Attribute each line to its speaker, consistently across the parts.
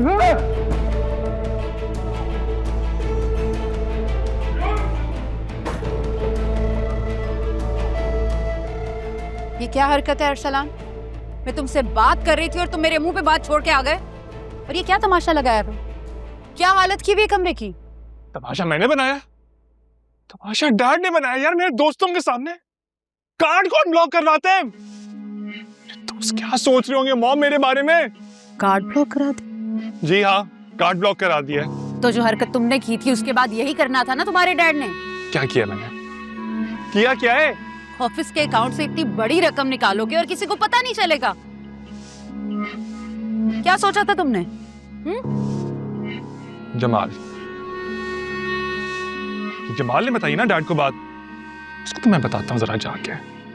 Speaker 1: ये क्या हरकत है अरसलान? मैं तुमसे बात कर रही थी और तुम मेरे मुंह पे बात छोड़ के आ गए। और ये क्या तमाशा लगाया तुम? क्या हालत की हुई कमरे की?
Speaker 2: तमाशा मैंने बनाया? तमाशा डैड ने बनाया यार, मेरे दोस्तों के सामने। कार्ड कौन ब्लॉक करवाते हैं? दोस्त क्या सोच रहे होंगे मॉम मेरे बारे में?
Speaker 1: कार्ड ब्लॉक करा दे?
Speaker 2: जी हाँ, कार्ड ब्लॉक करा दिया।
Speaker 1: तो जो हरकत तुमने की थी उसके बाद यही करना था ना तुम्हारे डैड ने।
Speaker 2: क्या किया मैंने? किया क्या है?
Speaker 1: ऑफिस के अकाउंट से इतनी बड़ी रकम निकालोगे और किसी को पता नहीं चलेगा? क्या सोचा था तुमने?
Speaker 2: जमाल ने बताई ना डैड को बात, उसको तो मैं बताता हूँ जरा जाके।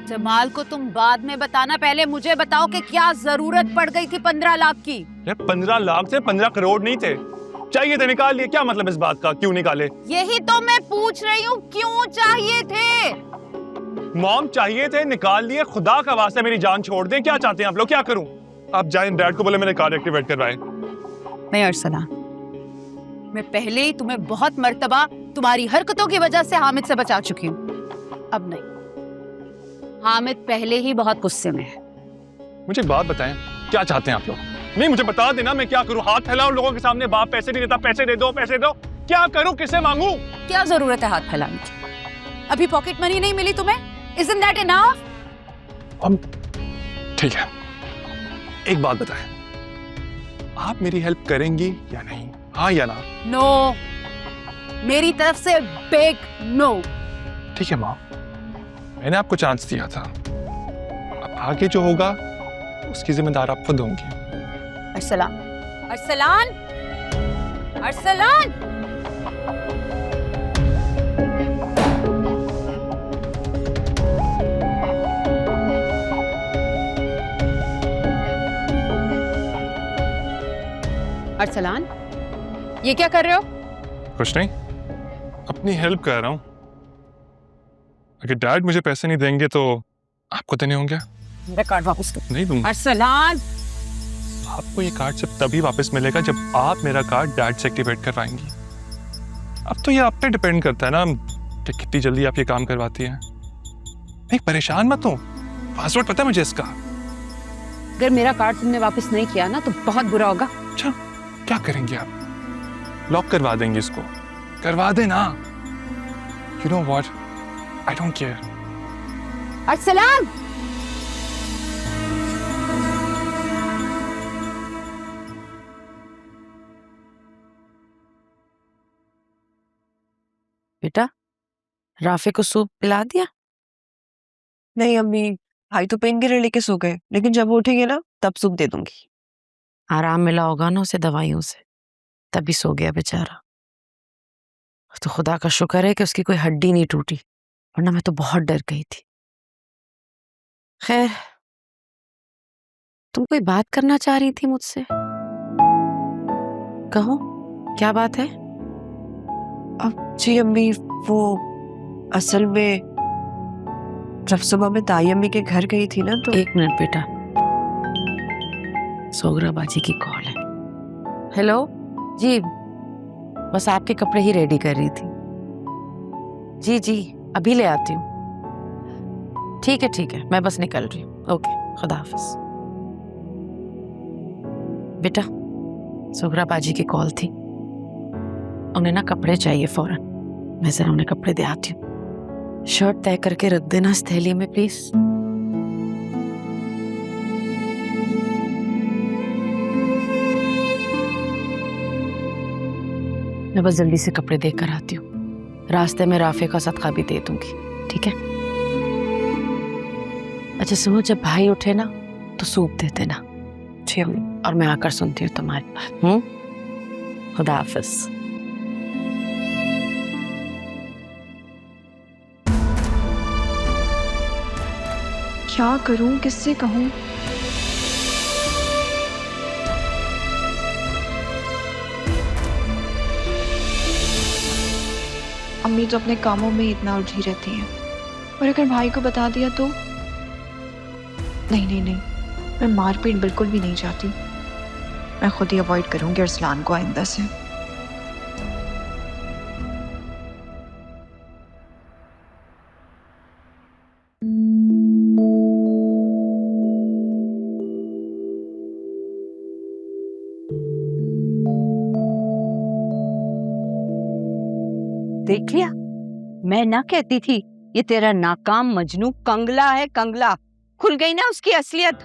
Speaker 1: जमाल को तुम बाद में बताना, पहले मुझे बताओ कि क्या जरूरत पड़ गई थी 15 लाख की?
Speaker 2: 15 लाख से 15 करोड़ नहीं थे, चाहिए थे, निकाल लिए। क्या मतलब इस बात का? क्यों निकाले?
Speaker 1: यही तो मैं पूछ रही हूँ, क्यों चाहिए थे?
Speaker 2: मॉम चाहिए थे, निकाल लिए। खुदा का वास्ता मेरी जान छोड़ दें। क्या चाहते हैं आप लोग? क्या करूं? आप जाएं डैड को बोले मेरे कार्ड एक्टिवेट करवाएं।
Speaker 1: नहीं अरसलान, मैं पहले ही तुम्हें बहुत मर्तबा तुम्हारी हरकतों की वजह से हामिद से बचा चुकी हूँ। अब नहीं, हामिद पहले ही बहुत गुस्से में है।
Speaker 2: मुझे एक बात बताएं, क्या चाहते हैं आप लोग? नहीं मुझे बता देना, मैं क्या करूं? हाथ फैलाऊं लोगों के सामने? बाप पैसे नहीं देता, पैसे दे दो, पैसे दो। क्या करूं? किससे मांगू? क्या
Speaker 1: जरूरत है हाथ फैलाने की? अभी पॉकेट मनी नहीं मिली तुम्हें? Isn't that enough?
Speaker 2: ठीक है, एक बात बताएं, आप मेरी हेल्प करेंगी या नहीं? हाँ या ना?
Speaker 1: नो, मेरी तरफ से बिग नो।
Speaker 2: ठीक है माँ, मैंने आपको चांस दिया था, अब आगे जो होगा उसकी जिम्मेदार आप खुद होंगी।
Speaker 1: अरसलान, अरसलान, अरसलान! अरसलान, ये क्या कर रहे हो?
Speaker 2: कुछ नहीं, अपनी हेल्प कर रहा हूँ। अगर डैड मुझे पैसे नहीं देंगे तो आपको देने होंगे।
Speaker 1: मेरा कार्ड वापस दो।
Speaker 2: नहीं दूंगा।
Speaker 1: अरसलान,
Speaker 2: आपको ये कार्ड सिर्फ तभी वापस मिलेगा जब आप मेरा कार्ड डैड से एक्टिवेट करवाएंगी। अब तो ये आप पे डिपेंड करता है ना कि कितनी जल्दी आप ये काम करवाती हैं। नहीं परेशान मत हो, पासवर्ड पता है मुझे इसका।
Speaker 1: अगर मेरा कार्ड तुमने वापस नहीं किया ना तो बहुत बुरा होगा।
Speaker 2: अच्छा, क्या करेंगे आप? लॉक करवा देंगे इसको? करवा देना। You know what? I don't care.
Speaker 1: Arsalan! बेटा, राफे को सूप पिला दिया?
Speaker 3: नहीं अम्मी, भाई तो पेन किलर लेके सो गए, लेकिन जब वो उठेंगे ना तब सूप दे दूंगी।
Speaker 1: आराम मिला होगा ना उसे दवाइयों से, तभी सो गया बेचारा। तो खुदा का शुक्र है कि उसकी कोई हड्डी नहीं टूटी, वरना मैं तो बहुत डर गई थी। खैर, तुम कोई बात करना चाह रही थी मुझसे? कहो, क्या बात है?
Speaker 3: अब जी अम्मी, वो असल में जब सुबह मैं ताई अम्मी के घर गई थी ना तो।
Speaker 1: एक मिनट बेटा, सोगरा बाजी की कॉल है। हेलो जी, बस आपके कपड़े ही रेडी कर रही थी। जी जी, अभी ले आती हूँ। ठीक है, मैं बस निकल रही हूँ। ओके, खुदा हाफिज। बेटा, सोगरा बाजी की कॉल थी, उन्हें ना कपड़े चाहिए फौरन। मैं जरा उन्हें कपड़े दे आती हूँ। शर्ट तय करके रख देना इस थैली में प्लीज। मैं बस जल्दी से कपड़े देकर आती हूँ, रास्ते में राफे का सदका भी दे दूंगी, ठीक है? अच्छा सुनो, जब भाई उठे ना तो सूप दे देना।
Speaker 3: जी अम्मी।
Speaker 1: और मैं आकर सुनती हूँ तुम्हारी बात। खुदा हाफिज।
Speaker 3: क्या करूं, किससे कहूं? अम्मी तो अपने कामों में इतना उलझी रहती हैं, और अगर भाई को बता दिया तो? नहीं, मैं मारपीट बिल्कुल भी नहीं चाहती। मैं खुद ही अवॉइड करूंगी अरसलान को आइंदा से।
Speaker 4: देख लिया, मैं ना कहती थी ये तेरा नाकाम मजनू कंगला है, कंगला। खुल गई ना उसकी असलियत।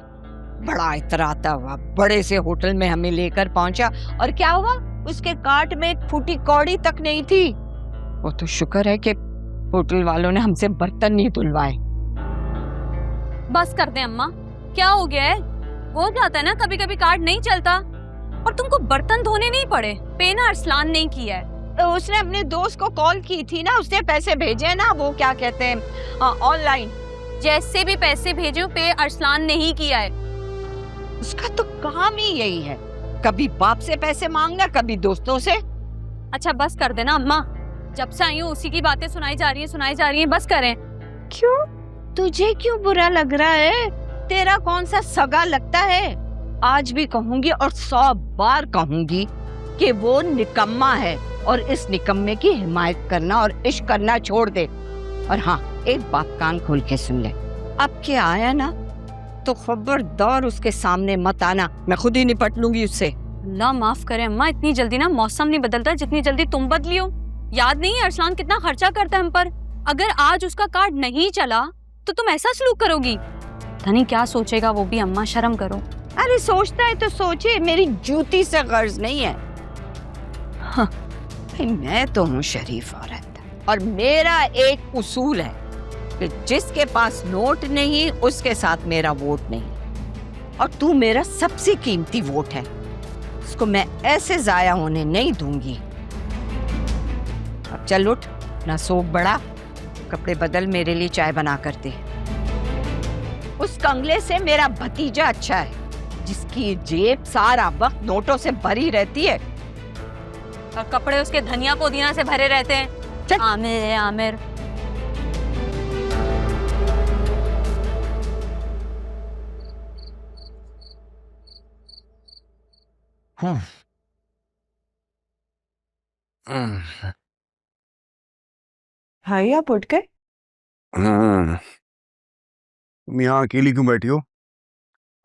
Speaker 4: बड़ा इतराता हुआ बड़े से होटल में हमें लेकर पहुंचा, और क्या हुआ? उसके कार्ट में एक फूटी कौड़ी तक नहीं थी। वो तो शुक्र है कि होटल वालों ने हमसे बर्तन नहीं धुलवाए।
Speaker 5: बस कर दे अम्मा, क्या हो गया है? हो जाता है ना कभी कभी, कार्ड नहीं चलता। और तुमको बर्तन धोने नहीं पड़े, पे ना अरसलान नहीं किया है।
Speaker 4: उसने अपने दोस्त को कॉल की थी ना, उसने पैसे भेजे ना, वो क्या कहते हैं, ऑनलाइन।
Speaker 5: जैसे भी पैसे भेजे पे अरसलान ने ही किया है।
Speaker 4: उसका तो काम ही यही है, कभी बाप से पैसे मांगना, कभी दोस्तों से।
Speaker 5: अच्छा बस कर देना अम्मा, जब से आई हूँ उसी की बातें सुनाई जा रही हैं, बस करें।
Speaker 4: क्यों? तुझे क्यों बुरा लग रहा है? तेरा कौन सा सगा लगता है? आज भी कहूंगी और 100 बार कहूंगी कि वो निकम्मा है, और इस निकम्मे की हिमायत करना और इश्क करना छोड़ दे। और हाँ, एक बात कान खोल के सुन ले, अब क्या आया ना तो खबरदार उसके सामने मत आना, मैं खुद ही निपट लूंगी उससे।
Speaker 5: अल्लाह माफ करे अम्मा, इतनी जल्दी ना मौसम नहीं बदलता जितनी जल्दी तुम बदली हो। याद नहीं है अरसलान कितना खर्चा करता है हम पर? अगर आज उसका कार्ड नहीं चला तो तुम ऐसा सलूक करोगी? पता नहीं क्या सोचेगा वो भी। अम्मा शर्म करो।
Speaker 4: अरे सोचता है तो सोचे, मेरी जूती से गर्ज नहीं है। हाँ, मैं तो हूँ शरीफ औरत, और मेरा एक उसूल है कि जिसके पास नोट नहीं उसके साथ मेरा वोट नहीं। और तू मेरा सबसे कीमती वोट है, उसको मैं ऐसे जाया होने नहीं दूंगी। अब चल उठ, ना सोच बड़ा, कपड़े बदल, मेरे लिए चाय बना कर दे। उस कंगले से मेरा भतीजा अच्छा है, जिसकी जेब सारा वक्त नोटों से भरी रहती है,
Speaker 5: और कपड़े उसके धनिया पुदीना से भरे रहते हैं। आमिर है आमिर।
Speaker 3: भाई आप उठ गए?
Speaker 6: तुम यहाँ अकेली क्यों बैठी हो?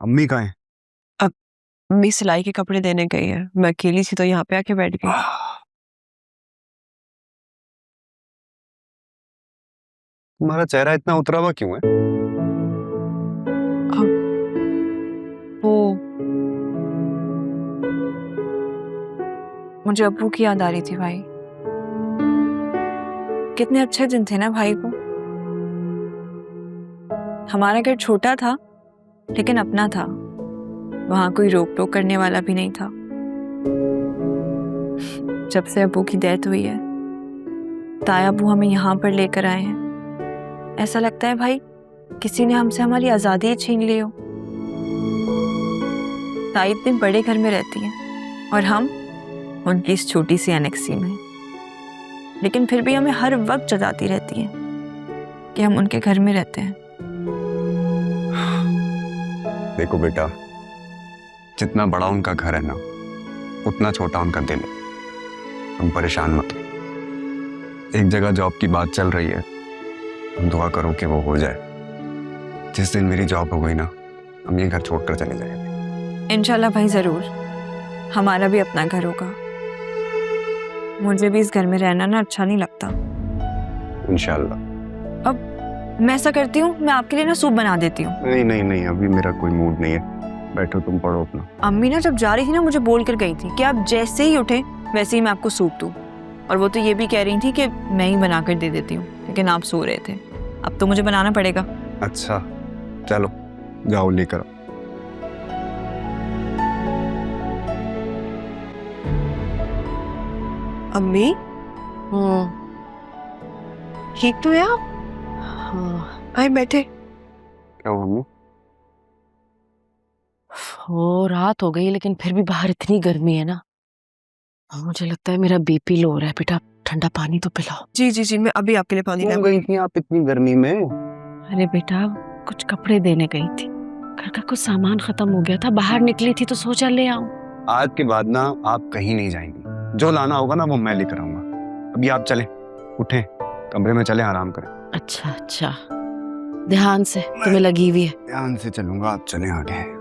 Speaker 6: अम्मी कहाँ है?
Speaker 3: अम्मी सिलाई के कपड़े देने गई है, मैं अकेली थी तो यहाँ पे आके बैठ गई।
Speaker 6: तुम्हारा चेहरा इतना उतरा हुआ क्यों है?
Speaker 3: वो मुझे अब्बू की याद आ रही थी भाई। कितने अच्छे दिन थे ना भाई को। हमारा घर छोटा था लेकिन अपना था, वहां कोई रोक टोक करने वाला भी नहीं था। जब से अब्बू की डेथ हुई है, ताया अब्बू हमें यहाँ पर लेकर आए हैं। ऐसा लगता है भाई किसी ने हमसे हमारी आजादी ही छीन ली हो। ताई इतने बड़े घर में रहती हैं और हम उनकी इस छोटी सी एनेक्सी में, लेकिन फिर भी हमें हर वक्त जताती रहती हैं कि हम उनके घर में रहते हैं।
Speaker 6: देखो बेटा, जितना बड़ा उनका घर है ना, उतना छोटा उनका दिल है। तुम परेशान मत हो। एक जगह जॉब की बात चल रही है, तुम दुआ करो कि वो हो जाए। जिस दिन मेरी जॉब हो गई ना, हम ये घर छोड़कर चले जाएंगे।
Speaker 3: इंशाल्लाह भाई, जरूर। हमारा भी अपना घर होगा। मुझे भी इस घर में रहना ना अच्छा नहीं लगता।
Speaker 6: इंशाल्लाह।
Speaker 3: अब मैं ऐसा करती हूँ, मैं आपके लिए ना सूप बना देती हूँ।
Speaker 6: नहीं नहीं नहीं, अभी मेरा कोई मूड नहीं है। बैठो, तुम पढ़ो अपना।
Speaker 3: अम्मी ना जब जा रही थी ना, मुझे बोल कर गई थी कि आप जैसे ही उठे वैसे ही मैं आपको सूप दूँ। और वो तो ये भी कह रही थी कि मैं ही बना कर दे देती हूँ, लेकिन आप सो रहे थे। अब तो मुझे बनाना पड़ेगा।
Speaker 6: अच्छा चलो, जाओ लेकर आओ।
Speaker 3: अम्मी ठीक तो है आप?
Speaker 1: हाँ,
Speaker 3: आए बैठे।
Speaker 6: क्या हुआ अम्मी?
Speaker 1: वो रात हो गई लेकिन फिर भी बाहर इतनी गर्मी है ना, मुझे लगता है मेरा बीपी लो हो रहा है। बेटा ठंडा पानी तो पिलाओ।
Speaker 3: जी जी जी, मैं अभी आपके लिए पानी
Speaker 6: क्यों
Speaker 3: लाऊंगी।
Speaker 6: गई थी आप इतनी गर्मी में?
Speaker 1: अरे बेटा कुछ कपड़े देने गई थी, घर का कुछ सामान खत्म हो गया था, बाहर निकली थी तो सोचा ले आऊं।
Speaker 6: आज के बाद ना आप कहीं नहीं जाएंगी। जो लाना होगा ना वो मैं लेकर आऊंगा। अभी आप चलें, उठें, कमरे में चलें, आराम करें।
Speaker 1: अच्छा अच्छा, ध्यान से, तुम्हें लगी हुई है।
Speaker 6: ध्यान से चलूंगा, आप चलें आगे।